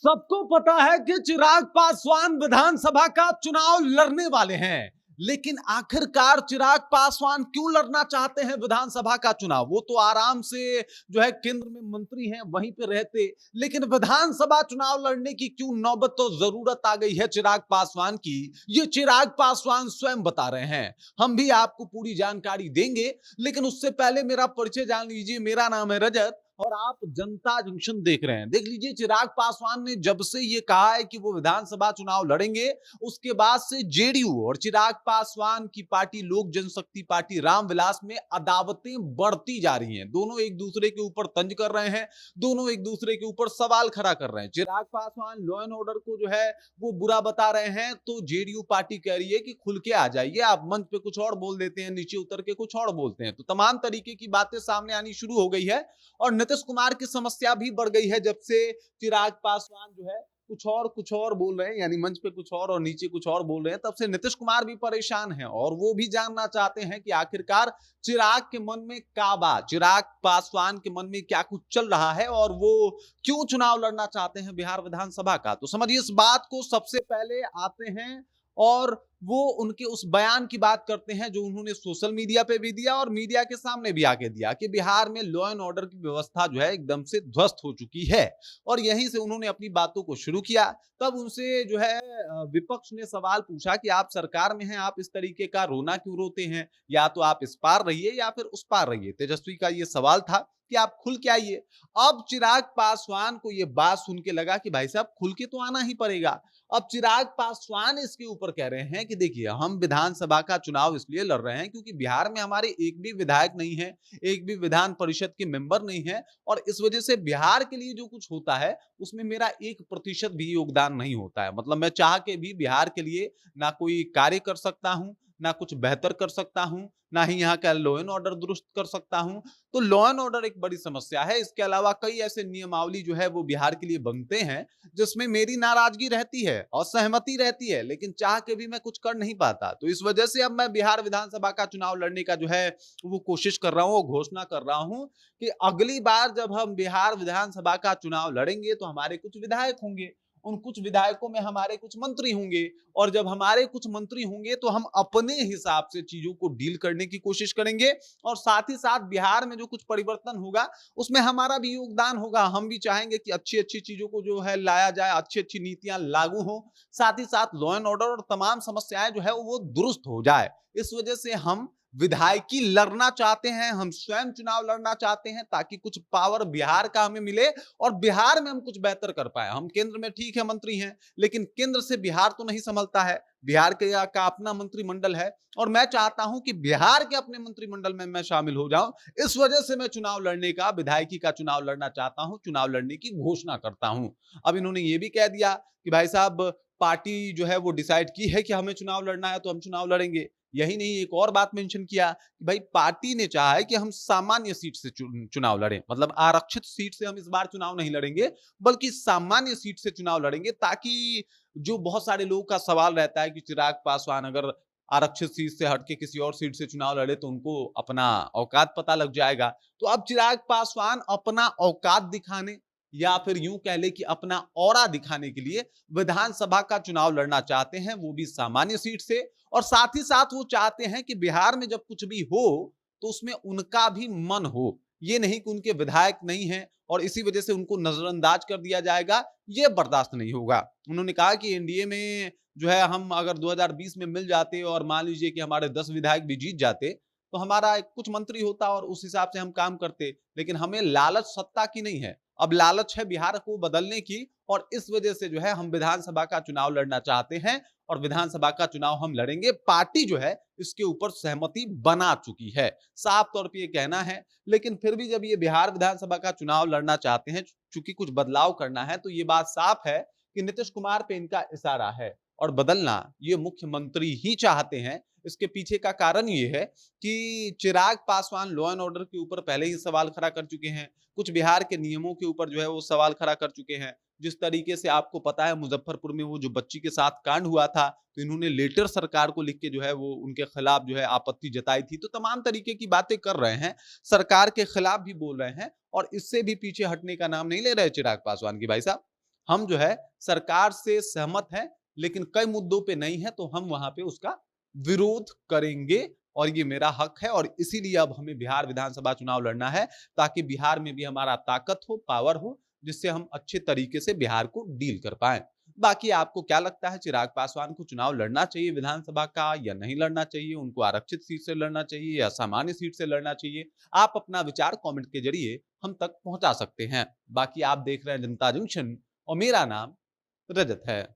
सबको पता है कि चिराग पासवान विधानसभा का चुनाव लड़ने वाले हैं, लेकिन आखिरकार चिराग पासवान क्यों लड़ना चाहते हैं विधानसभा का चुनाव? वो तो आराम से जो है केंद्र में मंत्री हैं, वहीं पे रहते, लेकिन विधानसभा चुनाव लड़ने की क्यों नौबत तो जरूरत आ गई है चिराग पासवान की? ये चिराग पासवान स्वयं बता रहे हैं। हम भी आपको पूरी जानकारी देंगे, लेकिन उससे पहले मेरा परिचय जान लीजिए। मेरा नाम है रजत और आप जनता जंक्शन देख रहे हैं। देख लीजिए, चिराग पासवान ने जब से ये कहा है कि वो विधानसभा चुनाव लड़ेंगे, उसके बाद से जेडीयू और चिराग पासवान की पार्टी लोक जनशक्ति पार्टी रामविलास में अदावतें बढ़ती जा रही हैं। दोनों एक दूसरे के ऊपर तंज कर रहे हैं, दोनों एक दूसरे के ऊपर सवाल खड़ा कर रहे हैं। Chirag Paswan law and order को जो है वो बुरा बता रहे हैं, तो जेडीयू पार्टी कह रही है कि खुल के आ जाइए। आप मंच पे कुछ और बोल देते हैं, नीचे उतर के कुछ और बोलते हैं, तो तमाम तरीके की बातें सामने आनी शुरू हो गई है। और नीतीश कुमार की समस्या भी बढ़ गई है जब से चिराग पासवान जो है कुछ और बोल रहे हैं, यानी मंच पे कुछ और नीचे कुछ और बोल रहे हैं। तब से नीतीश कुमार भी परेशान हैं और वो भी जानना चाहते हैं कि आखिरकार चिराग के मन में क्या बात, चिराग पासवान के मन में क्या कुछ चल रहा है और वो क्यों चुनाव लड़ना चाहते हैं बिहार विधानसभा का। तो समझिए इस बात को। सबसे पहले आते हैं और वो उनके उस बयान की बात करते हैं जो उन्होंने सोशल मीडिया पे भी दिया और मीडिया के सामने भी आके दिया कि बिहार में लॉ एंड ऑर्डर की व्यवस्था जो है एकदम से ध्वस्त हो चुकी है। और यहीं से उन्होंने अपनी बातों को शुरू किया। तब उनसे जो है विपक्ष ने सवाल पूछा कि आप सरकार में हैं, आप इस तरीके का रोना क्यों रोते हैं? या तो आप इस पार रहिए या फिर उस पार रहिए। तेजस्वी का ये सवाल था कि आप खुल के आइए। अब चिराग पासवान को ये बात सुन के लगा कि भाई साहब खुल के तो आना ही पड़ेगा। अब चिराग पासवान इसके ऊपर कह रहे हैं कि देखिए, हम विधानसभा का चुनाव इसलिए लड़ रहे हैं क्योंकि बिहार में हमारे एक भी विधायक नहीं है, एक भी विधान परिषद के मेंबर नहीं है, और इस वजह से बिहार के लिए जो कुछ होता है उसमें मेरा 1% भी योगदान नहीं होता है। मतलब मैं चाह के भी बिहार के लिए ना कोई कार्य कर सकता हूं, ना कुछ बेहतर कर सकता हूं, ना ही यहाँ का लॉ एंड ऑर्डर दुरुस्त कर सकता हूं। तो लॉ एंड ऑर्डर एक बड़ी समस्या है। इसके अलावा कई ऐसे नियमावली जो है वो बिहार के लिए बनते हैं जिसमें मेरी नाराजगी रहती है और सहमति रहती है, लेकिन चाह के भी मैं कुछ कर नहीं पाता। तो इस वजह से अब मैं बिहार विधानसभा का चुनाव लड़ने का जो है वो कोशिश कर रहा हूं, वो घोषणा कर रहा हूं कि अगली बार जब हम बिहार विधानसभा का चुनाव लड़ेंगे तो हमारे कुछ विधायक होंगे, उन कुछ विधायकों में हमारे कुछ मंत्री होंगे, और जब हमारे कुछ मंत्री होंगे तो हम अपने हिसाब से चीजों को डील करने की कोशिश करेंगे, और साथ ही साथ बिहार में जो कुछ परिवर्तन होगा उसमें हमारा भी योगदान होगा। हम भी चाहेंगे कि अच्छी अच्छी चीजों को जो है लाया जाए, अच्छी अच्छी नीतियां लागू हो, साथ ही साथ लॉ एंड ऑर्डर और तमाम समस्याएं जो है वो दुरुस्त हो जाए। इस वजह से हम विधायकी लड़ना चाहते हैं, हम स्वयं चुनाव लड़ना चाहते हैं ताकि कुछ पावर बिहार का हमें मिले और बिहार में हम कुछ बेहतर कर पाए। हम केंद्र में ठीक है मंत्री हैं, लेकिन केंद्र से बिहार तो नहीं संभलता है। बिहार के का अपना मंत्रिमंडल है और मैं चाहता हूं कि बिहार के अपने मंत्रिमंडल में मैं शामिल हो जाऊं। इस वजह से मैं चुनाव लड़ने का, विधायकी का चुनाव लड़ना चाहता हूं, चुनाव लड़ने की घोषणा करता हूं। अब इन्होंने ये भी कह दिया कि भाई साहब, पार्टी जो है वो डिसाइड की है कि हमें चुनाव लड़ना है तो हम चुनाव लड़ेंगे। यही नहीं, एक और बात मेंशन किया कि भाई पार्टी ने चाहा है कि हम सामान्य सीट से चुनाव लड़ें, मतलब आरक्षित सीट से हम इस बार चुनाव नहीं लड़ेंगे, बल्कि सामान्य सीट से चुनाव लड़ेंगे, ताकि जो बहुत सारे लोगों का सवाल रहता है कि चिराग पासवान अगर आरक्षित सीट से हटके किसी और सीट से चुनाव लड़े तो उनको अपना औकात पता लग जाएगा। तो अब चिराग पासवान अपना औकात दिखाने, या फिर यूं कह ले कि अपना ऑरा दिखाने के लिए विधानसभा का चुनाव लड़ना चाहते हैं, वो भी सामान्य सीट से। और साथ ही साथ वो चाहते हैं कि बिहार में जब कुछ भी हो तो उसमें उनका भी मन हो, ये नहीं कि उनके विधायक नहीं है और इसी वजह से उनको नजरअंदाज कर दिया जाएगा, ये बर्दाश्त नहीं होगा। उन्होंने कहा कि एनडीए में जो है हम अगर 2020 में मिल जाते और मान लीजिए कि हमारे 10 विधायक भी जीत जाते तो हमारा कुछ मंत्री होता और उस हिसाब से हम काम करते, लेकिन हमें लालच सत्ता की नहीं है, अब लालच है बिहार को बदलने की, और इस वजह से जो है हम विधानसभा का चुनाव लड़ना चाहते हैं और विधानसभा का चुनाव हम लड़ेंगे। पार्टी जो है इसके ऊपर सहमति बना चुकी है, साफ तौर पे ये कहना है। लेकिन फिर भी जब ये बिहार विधानसभा का चुनाव लड़ना चाहते हैं, चूंकि कुछ बदलाव करना है, तो ये बात साफ है कि नीतीश कुमार पे इनका इशारा है और बदलना ये मुख्यमंत्री ही चाहते हैं। इसके पीछे का कारण ये है कि Chirag Paswan law and order के ऊपर पहले ही सवाल खड़ा कर चुके हैं, कुछ बिहार के नियमों के ऊपर जो है वो सवाल खड़ा कर चुके हैं। जिस तरीके से आपको पता है मुजफ्फरपुर में वो जो बच्ची के साथ कांड हुआ था, तो इन्होंने लेटर सरकार को लिख के जो है वो उनके खिलाफ जो है आपत्ति जताई थी। तो तमाम तरीके की बातें कर रहे हैं, सरकार के खिलाफ भी बोल रहे हैं, और इससे भी पीछे हटने का नाम नहीं ले रहे चिराग पासवान की। भाई साहब, हम जो है सरकार से सहमत हैं, लेकिन कई मुद्दों पे नहीं है, तो हम वहां पे उसका विरोध करेंगे और ये मेरा हक है। और इसीलिए अब हमें बिहार विधानसभा चुनाव लड़ना है, ताकि बिहार में भी हमारा ताकत हो, पावर हो, जिससे हम अच्छे तरीके से बिहार को डील कर पाए। बाकी आपको क्या लगता है, चिराग पासवान को चुनाव लड़ना चाहिए विधानसभा का या नहीं लड़ना चाहिए? उनको आरक्षित सीट से लड़ना चाहिए या सामान्य सीट से लड़ना चाहिए? आप अपना विचार कमेंट के जरिए हम तक पहुंचा सकते हैं। बाकी आप देख रहे हैं जनता जंक्शन और मेरा नाम रजत है।